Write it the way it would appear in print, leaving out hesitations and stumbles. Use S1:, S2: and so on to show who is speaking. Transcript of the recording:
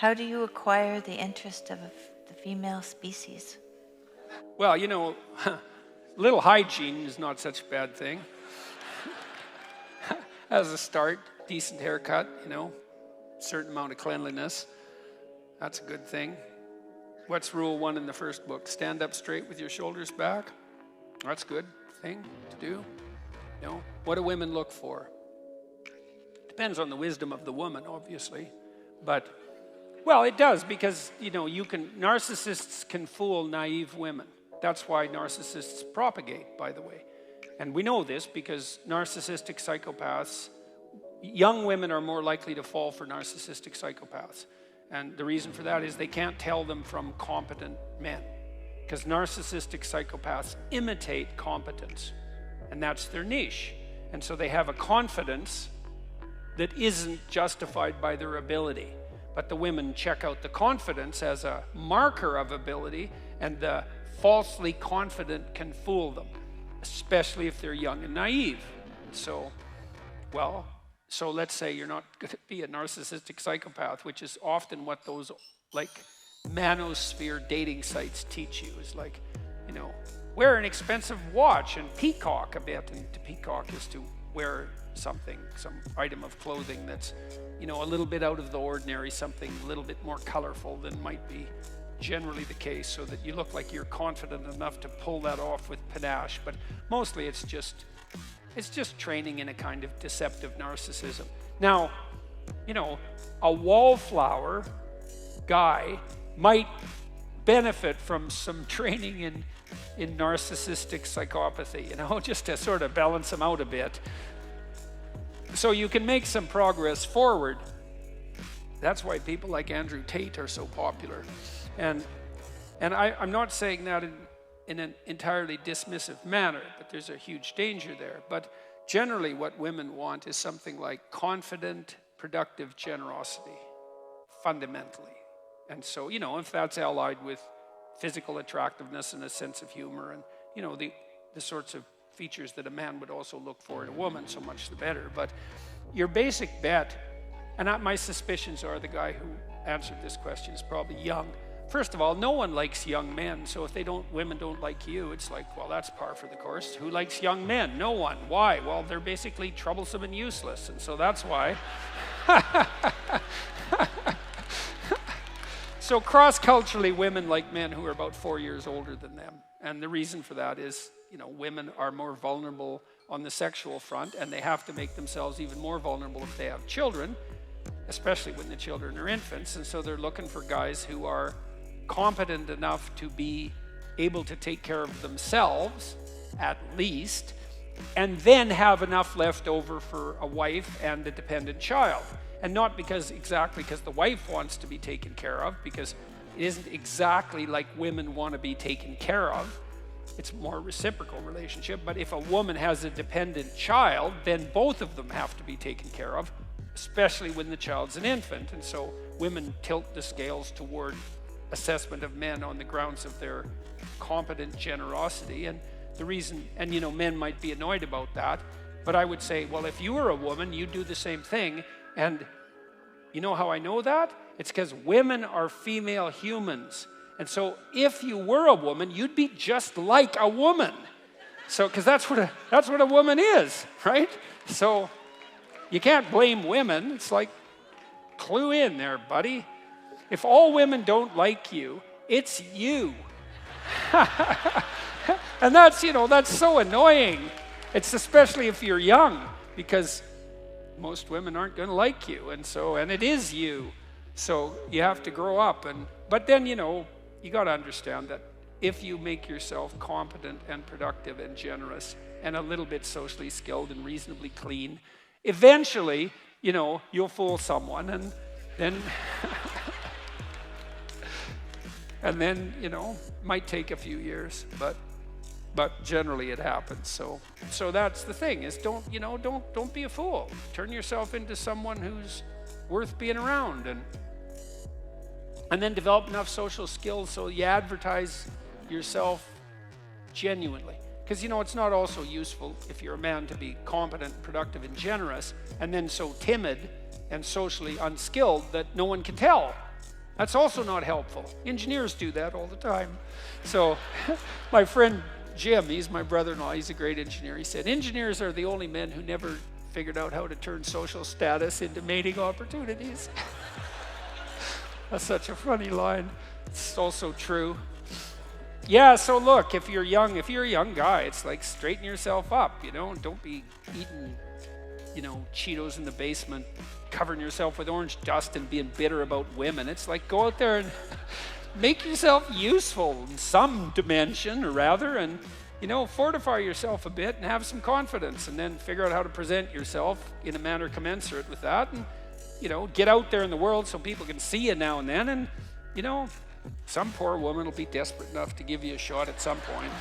S1: How do you acquire the interest of the female species?
S2: Well, little hygiene is not such a bad thing. As a start, decent haircut, certain amount of cleanliness. That's a good thing. What's rule 1 in the first book? Stand up straight with your shoulders back. That's a good thing to do. What do women look for? Depends on the wisdom of the woman, obviously. But, well, it does because, narcissists can fool naive women. That's why narcissists propagate, by the way. And we know this because narcissistic psychopaths, young women are more likely to fall for narcissistic psychopaths. And the reason for that is they can't tell them from competent men. Because narcissistic psychopaths imitate competence. And that's their niche. And so they have a confidence that isn't justified by their ability. But the women check out the confidence as a marker of ability, and the falsely confident can fool them, especially if they're young and naive. So let's say you're not going to be a narcissistic psychopath, which is often what those manosphere dating sites teach you, is wear an expensive watch and peacock a bit. And to peacock is to wear something, some item of clothing that's, a little bit out of the ordinary, something a little bit more colorful than might be generally the case, so that you look like you're confident enough to pull that off with panache. But mostly it's just training in a kind of deceptive narcissism. Now, a wallflower guy might benefit from some training in narcissistic psychopathy, just to sort of balance them out a bit. So you can make some progress forward. That's why people like Andrew Tate are so popular. And I'm not saying that in an entirely dismissive manner, but there's a huge danger there. But generally what women want is something like confident, productive generosity, fundamentally. And so, if that's allied with physical attractiveness and a sense of humor and, the sorts of features that a man would also look for in a woman, so much the better. But your basic bet, and my suspicions are the guy who answered this question is probably young. First of all, no one likes young men, so if women don't like you, it's like, well, that's par for the course. Who likes young men? No one. Why? Well, they're basically troublesome and useless, and so that's why. So cross-culturally, women like men who are about 4 years older than them. And the reason for that is, women are more vulnerable on the sexual front, and they have to make themselves even more vulnerable if they have children, especially when the children are infants. And so they're looking for guys who are competent enough to be able to take care of themselves, at least, and then have enough left over for a wife and a dependent child. And not exactly because the wife wants to be taken care of, because it isn't exactly like women want to be taken care of. It's more a reciprocal relationship. But if a woman has a dependent child, then both of them have to be taken care of, especially when the child's an infant. And so women tilt the scales toward assessment of men on the grounds of their competent generosity. And the reason, men might be annoyed about that, but I would say, well, if you were a woman, you'd do the same thing. And you know how I know that? It's because women are female humans. And so if you were a woman, you'd be just like a woman. So, because that's what a woman is, right? So you can't blame women. It's like, clue in there, buddy. If all women don't like you, it's you. And that's so annoying. It's especially if you're young, because most women aren't going to like you, and it is you. So you have to grow up, but then you got to understand that if you make yourself competent and productive and generous and a little bit socially skilled and reasonably clean, eventually, you'll fool someone, and then and then might take a few years, but generally it happens. So that's the thing, is don't be a fool. Turn yourself into someone who's worth being around, and then develop enough social skills so you advertise yourself genuinely. Because it's not also useful if you're a man to be competent, productive, and generous, and then so timid and socially unskilled that no one can tell. That's also not helpful. Engineers do that all the time. So my friend Jim, he's my brother-in-law, he's a great engineer. He said, engineers are the only men who never figured out how to turn social status into mating opportunities. That's such a funny line. It's also true. Yeah, so look, if you're a young guy, it's like straighten yourself up, you know, don't be eating, you know, Cheetos in the basement, covering yourself with orange dust and being bitter about women. It's like go out there and make yourself useful in some dimension, or rather, and, you know, fortify yourself a bit and have some confidence, and then figure out how to present yourself in a manner commensurate with that, and, you know, get out there in the world so people can see you now and then, and, you know, some poor woman will be desperate enough to give you a shot at some point.